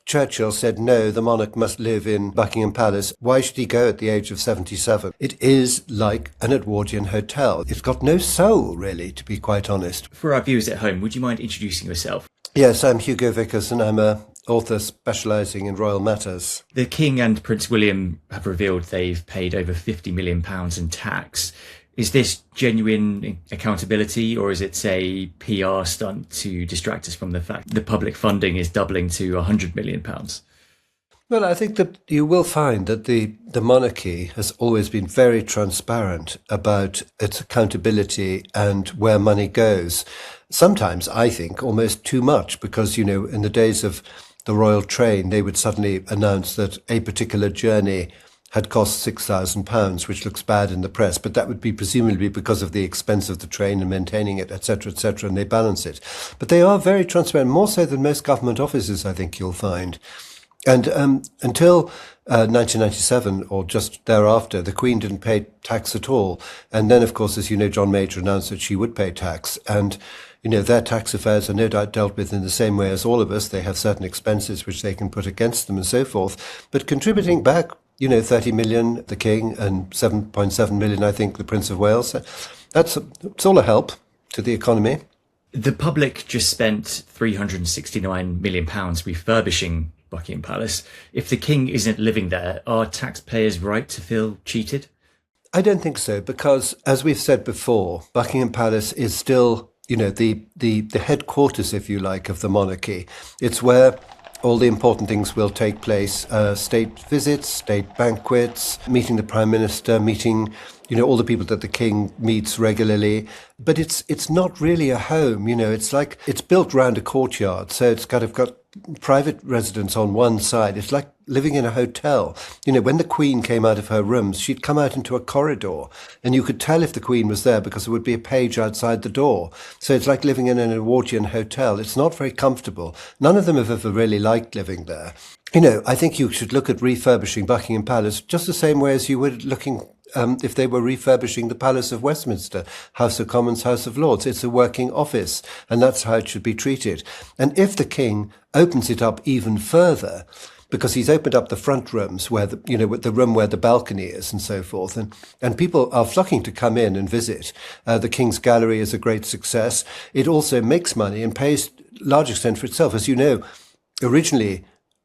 Churchill said, no, the monarch must live in Buckingham Palace. Why should he go at the age of 77? It is like an Edwardian hotel. It's got no soul, really, to be quite honest. For our viewers at home, would you mind introducing yourself? Yes, I'm Hugo Vickers, and I'm an author specialising in royal matters. The King and Prince William have revealed they've paid over £50 million in tax. Is this genuine accountability, or is it a PR stunt to distract us from the fact the public funding is doubling to £100 million? Well, I think that you will find that the monarchy has always been very transparent about its accountability and where money goes. Sometimes, I think, almost too much, because, you know, in the days of the royal train, they would suddenly announce that a particular journey had cost £6,000, which looks bad in the press, but that would be presumably because of the expense of the train and maintaining it, etc., and they balance it. But they are very transparent, more so than most government offices, I think you'll find. And until 1997, or just thereafter, the Queen didn't pay tax at all. And then, of course, as you know, John Major announced that she would pay tax. And, you know, their tax affairs are no doubt dealt with in the same way as all of us. They have certain expenses which they can put against them and so forth. But contributing back, you know, 30 million, the King, and 7.7 million, I think, the Prince of Wales. It's all a help to the economy. The public just spent £369 million refurbishing Buckingham Palace. If the King isn't living there, are taxpayers right to feel cheated? I don't think so, because, as we've said before, Buckingham Palace is still, you know, the headquarters, if you like, of the monarchy. It's where all the important things will take place, state visits, state banquets, meeting the Prime Minister, meeting, you know, all the people that the King meets regularly. But it's not really a home, you know, it's like, it's built round a courtyard, so it's kind of got private residence on one side. It's like living in a hotel. You know, when the Queen came out of her rooms, she'd come out into a corridor, and you could tell if the Queen was there because there would be a page outside the door. So it's like living in an Edwardian hotel. It's not very comfortable. None of them have ever really liked living there. You know, I think you should look at refurbishing Buckingham Palace just the same way as you would looking if they were refurbishing the Palace of Westminster, House of Commons, House of Lords. It's a working office, and that's how it should be treated. And if the King opens it up even further, because he's opened up the front rooms where the room where the balcony is and so forth, and people are flocking to come in and visit. The King's Gallery is a great success. It also makes money and pays large extent for itself. As you know, originally,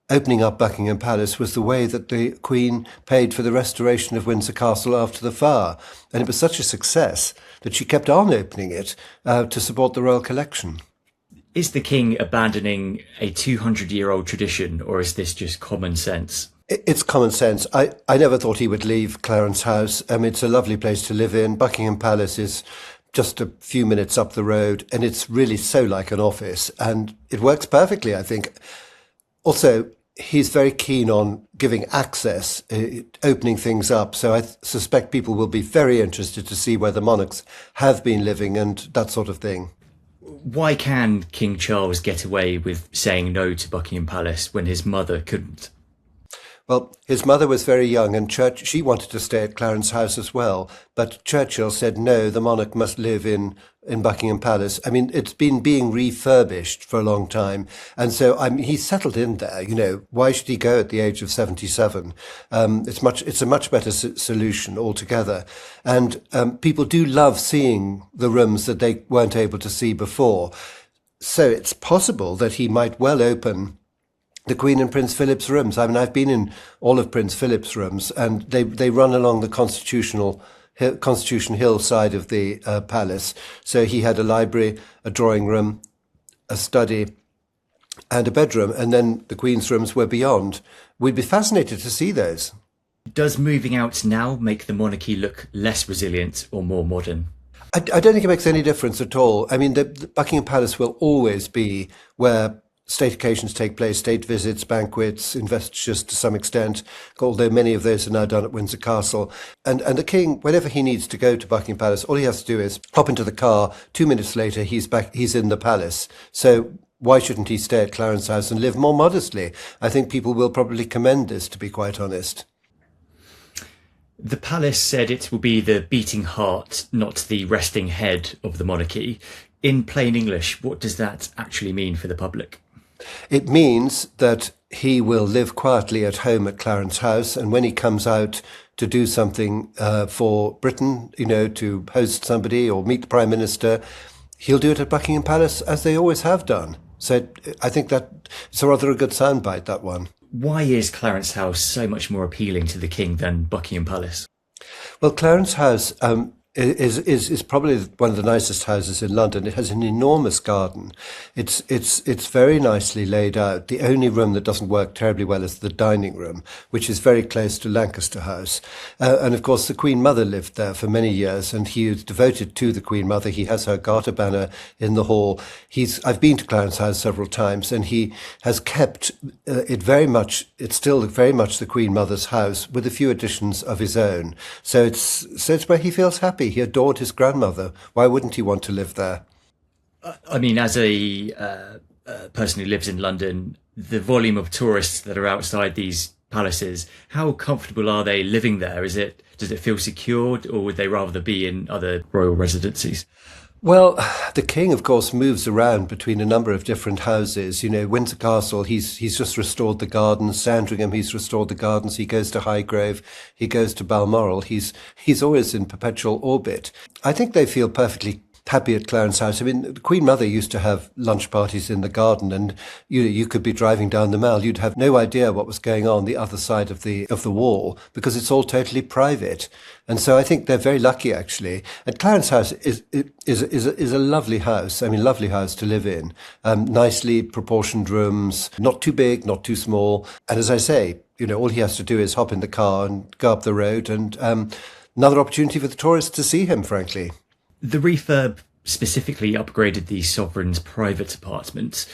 opening up Buckingham Palace was the way that the Queen paid for the restoration of Windsor Castle after the fire. And it was such a success that she kept on opening it to support the royal collection. Is the King abandoning a 200-year-old tradition, or is this just common sense? It's common sense. I never thought he would leave Clarence House. It's a lovely place to live in. Buckingham Palace is just a few minutes up the road, and it's really so like an office. And it works perfectly, I think. Also, he's very keen on giving access, opening things up. So I suspect people will be very interested to see where the monarchs have been living and that sort of thing. Why can King Charles get away with saying no to Buckingham Palace when his mother couldn't? Well, his mother was very young, and she wanted to stay at Clarence House as well. But Churchill said, no, the monarch must live in Buckingham Palace. I mean, it's been being refurbished for a long time. And so he's settled in there. You know, why should he go at the age of 77? It's a much better solution altogether. And people do love seeing the rooms that they weren't able to see before. So it's possible that he might well open the Queen and Prince Philip's rooms. I mean, I've been in all of Prince Philip's rooms, and they run along the Constitution Hill side of the palace. So he had a library, a drawing room, a study, and a bedroom, and then the Queen's rooms were beyond. We'd be fascinated to see those. Does moving out now make the monarchy look less resilient or more modern? I don't think it makes any difference at all. I mean, the Buckingham Palace will always be where state occasions take place, state visits, banquets, investitures to some extent, although many of those are now done at Windsor Castle. And the King, whenever he needs to go to Buckingham Palace, all he has to do is hop into the car. 2 minutes later, he's in the palace. So why shouldn't he stay at Clarence House and live more modestly? I think people will probably commend this, to be quite honest. The palace said it will be the beating heart, not the resting head of the monarchy. In plain English, what does that actually mean for the public? It means that he will live quietly at home at Clarence House, and when he comes out to do something for Britain, to host somebody or meet the Prime Minister, he'll do it at Buckingham Palace as they always have done. So I think that it's a rather a good soundbite, that one. Why is Clarence House so much more appealing to the king than Buckingham Palace? Well, Clarence House is probably one of the nicest houses in London. It has an enormous garden. It's very nicely laid out. The only room that doesn't work terribly well is the dining room, which is very close to Lancaster House. And of course, the Queen Mother lived there for many years, and he is devoted to the Queen Mother. He has her garter banner in the hall. I've been to Clarence House several times, and he has kept it very much. It's still very much the Queen Mother's house, with a few additions of his own. So it's where he feels happy. He adored his grandmother. Why wouldn't he want to live there? I mean, as a person who lives in London, the volume of tourists that are outside these palaces, how comfortable are they living there? Does it feel secured, or would they rather be in other royal residencies? Well, the king, of course, moves around between a number of different houses. Windsor Castle, he's just restored the gardens. Sandringham, he's restored the gardens. He goes to Highgrove. He goes to Balmoral. He's always in perpetual orbit. I think they feel perfectly happy at Clarence House. I mean, the Queen Mother used to have lunch parties in the garden, and you could be driving down the Mall. You'd have no idea what was going on the other side of the wall, because it's all totally private. And so I think they're very lucky, actually. And Clarence House is a lovely house. I mean, lovely house to live in. Nicely proportioned rooms, not too big, not too small. And as I say, all he has to do is hop in the car and go up the road, and another opportunity for the tourists to see him, frankly. The refurb specifically upgraded the sovereign's private apartments.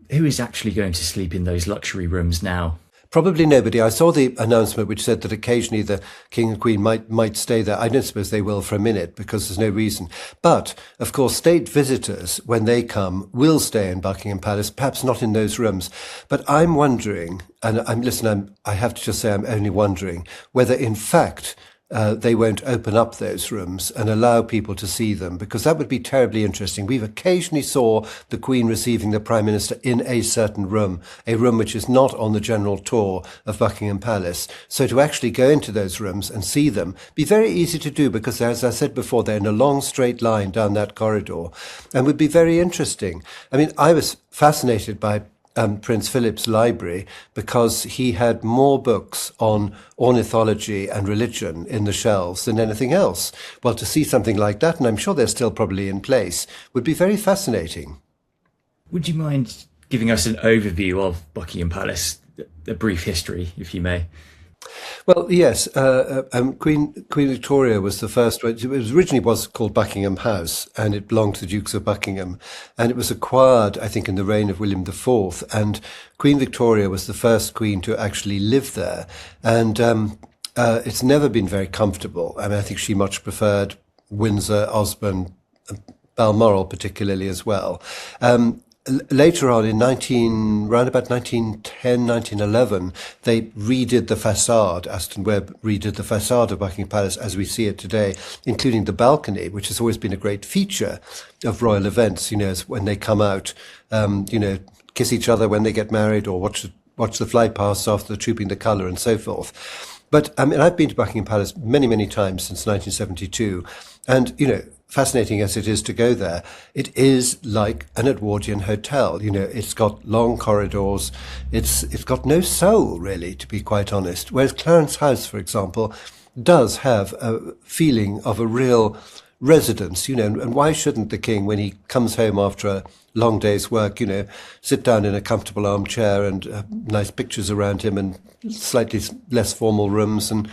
Who is actually going to sleep in those luxury rooms now? Probably nobody. I saw the announcement which said that occasionally the King and Queen might stay there. I don't suppose they will for a minute, because there's no reason. But, of course, state visitors, when they come, will stay in Buckingham Palace, perhaps not in those rooms. But I'm wondering, and I have to just say I'm only wondering, whether in fact they won't open up those rooms and allow people to see them, because that would be terribly interesting. We've occasionally saw the Queen receiving the Prime Minister in a certain room, a room which is not on the general tour of Buckingham Palace. So to actually go into those rooms and see them be very easy to do, because, as I said before, they're in a long straight line down that corridor, and would be very interesting. I mean, I was fascinated by Prince Philip's library, because he had more books on ornithology and religion in the shelves than anything else. Well, to see something like that, and I'm sure they're still probably in place, would be very fascinating. Would you mind giving us an overview of Buckingham Palace, a brief history, if you may? Well, yes, Queen Victoria was the first. It originally was called Buckingham House, and it belonged to the Dukes of Buckingham, and it was acquired, I think, in the reign of William IV. And Queen Victoria was the first queen to actually live there, and it's never been very comfortable. I mean, I think she much preferred Windsor, Osborne, Balmoral, particularly as well. Later on, around about 1910, 1911, they redid the facade. Aston Webb redid the facade of Buckingham Palace as we see it today, including the balcony, which has always been a great feature of royal events, when they come out, kiss each other when they get married, or watch the fly past after the Trooping the Colour and so forth. But, I mean, I've been to Buckingham Palace many, many times since 1972, and, fascinating as it is to go there, it is like an Edwardian hotel. It's got long corridors. It's got no soul, really, to be quite honest. Whereas Clarence House, for example, does have a feeling of a real residence, and why shouldn't the king, when he comes home after a long day's work, sit down in a comfortable armchair and nice pictures around him and slightly less formal rooms, and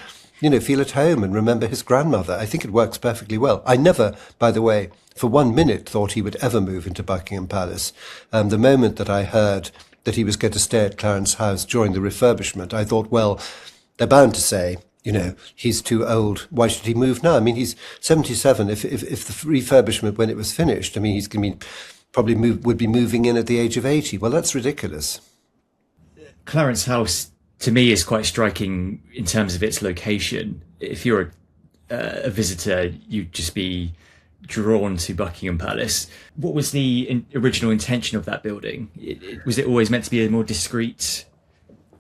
feel at home and remember his grandmother. I think it works perfectly well. I never, by the way, for 1 minute thought he would ever move into Buckingham Palace. The moment that I heard that he was going to stay at Clarence House during the refurbishment, I thought, well, they're bound to say, he's too old. Why should he move now? I mean, he's 77. If the refurbishment, when it was finished, I mean, he's going to would be moving in at the age of 80. Well, that's ridiculous. Clarence House, to me, is quite striking in terms of its location. If you're a visitor, you'd just be drawn to Buckingham Palace. What was the original intention of that building? Was it always meant to be a more discreet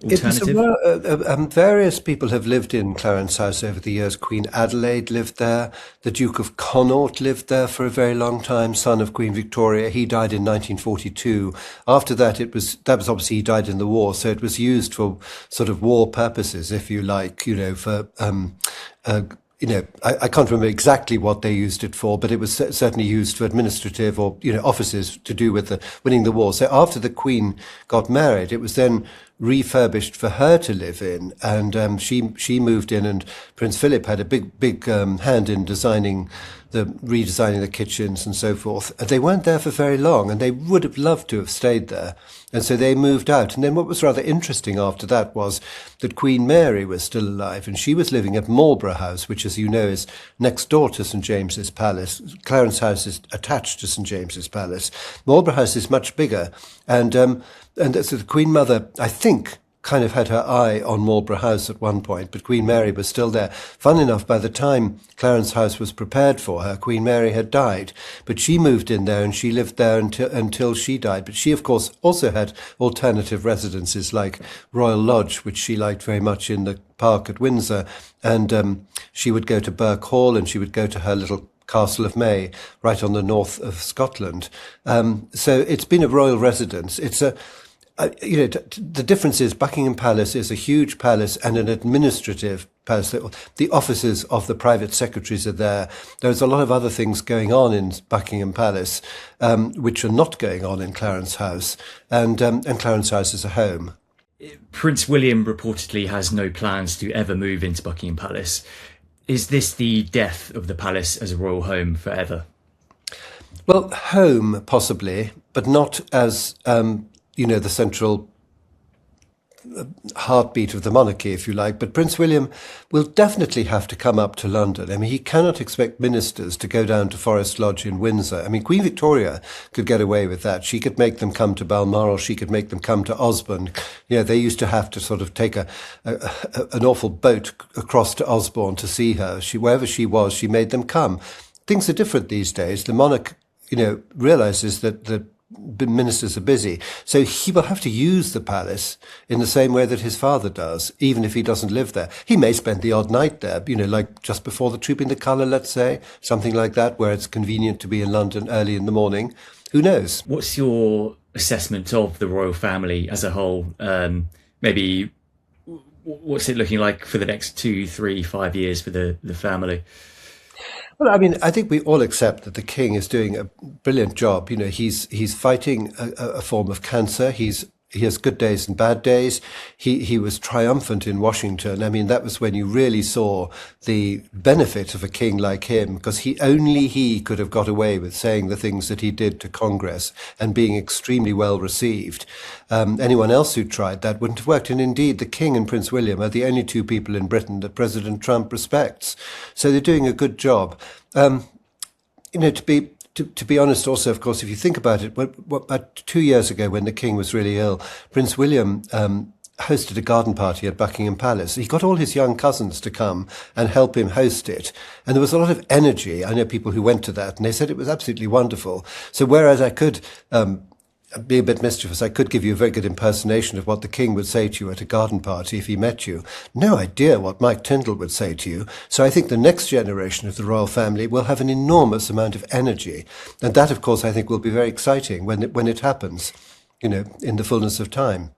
It was alternative? various people have lived in Clarence House over the years. Queen Adelaide lived there. The Duke of Connaught lived there for a very long time, son of Queen Victoria. He died in 1942. After that, that was obviously he died in the war, so it was used for sort of war purposes, if you like, for I can't remember exactly what they used it for, but it was certainly used for administrative or, offices to do with winning the war. So after the Queen got married, it was then refurbished for her to live in, and she moved in, and Prince Philip had a big hand in redesigning the kitchens and so forth. They weren't there for very long, and they would have loved to have stayed there. And so they moved out. And then what was rather interesting after that was that Queen Mary was still alive, and she was living at Marlborough House, which, as you know, is next door to St James's Palace. Clarence House is attached to St James's Palace. Marlborough House is much bigger. And so the Queen Mother, I think, kind of had her eye on Marlborough House at one point, but Queen Mary was still there. Fun enough, by the time Clarence House was prepared for her, Queen Mary had died, but she moved in there and she lived there until she died. But she, of course, also had alternative residences like Royal Lodge, which she liked very much in the park at Windsor, and she would go to Birk Hall, and she would go to her little Castle of May, right on the north of Scotland. So it's been a royal residence. The difference is Buckingham Palace is a huge palace and an administrative palace. The offices of the private secretaries are there. There's a lot of other things going on in Buckingham Palace, which are not going on in Clarence House, and Clarence House is a home. Prince William reportedly has no plans to ever move into Buckingham Palace. Is this the death of the palace as a royal home forever? Well, home possibly, but not as the central heartbeat of the monarchy, if you like. But Prince William will definitely have to come up to London. I mean, he cannot expect ministers to go down to Forest Lodge in Windsor. I mean, Queen Victoria could get away with that. She could make them come to Balmoral. She could make them come to Osborne. They used to have to sort of take an awful boat across to Osborne to see her. Wherever she was, she made them come. Things are different these days. The monarch, realizes that ministers are busy. So he will have to use the palace in the same way that his father does, even if he doesn't live there. He may spend the odd night there, like just before the Trooping the Colour, let's say, something like that, where it's convenient to be in London early in the morning. Who knows? What's your assessment of the royal family as a whole? Maybe what's it looking like for the next 2, 3, 5 years for the family? Well, I mean, I think we all accept that the king is doing a brilliant job. He's fighting a form of cancer. He has good days and bad days. He was triumphant in Washington. I mean, that was when you really saw the benefit of a king like him, because he could have got away with saying the things that he did to Congress and being extremely well received. Anyone else who tried that wouldn't have worked. And indeed, the king and Prince William are the only two people in Britain that President Trump respects. So they're doing a good job. To be honest, also, of course, if you think about it, about 2 years ago when the king was really ill, Prince William hosted a garden party at Buckingham Palace. He got all his young cousins to come and help him host it. And there was a lot of energy. I know people who went to that, and they said it was absolutely wonderful. So whereas I could be a bit mischievous, I could give you a very good impersonation of what the king would say to you at a garden party if he met you. No idea what Mike Tyndall would say to you. So I think the next generation of the royal family will have an enormous amount of energy. And that, of course, I think will be very exciting when it happens, in the fullness of time.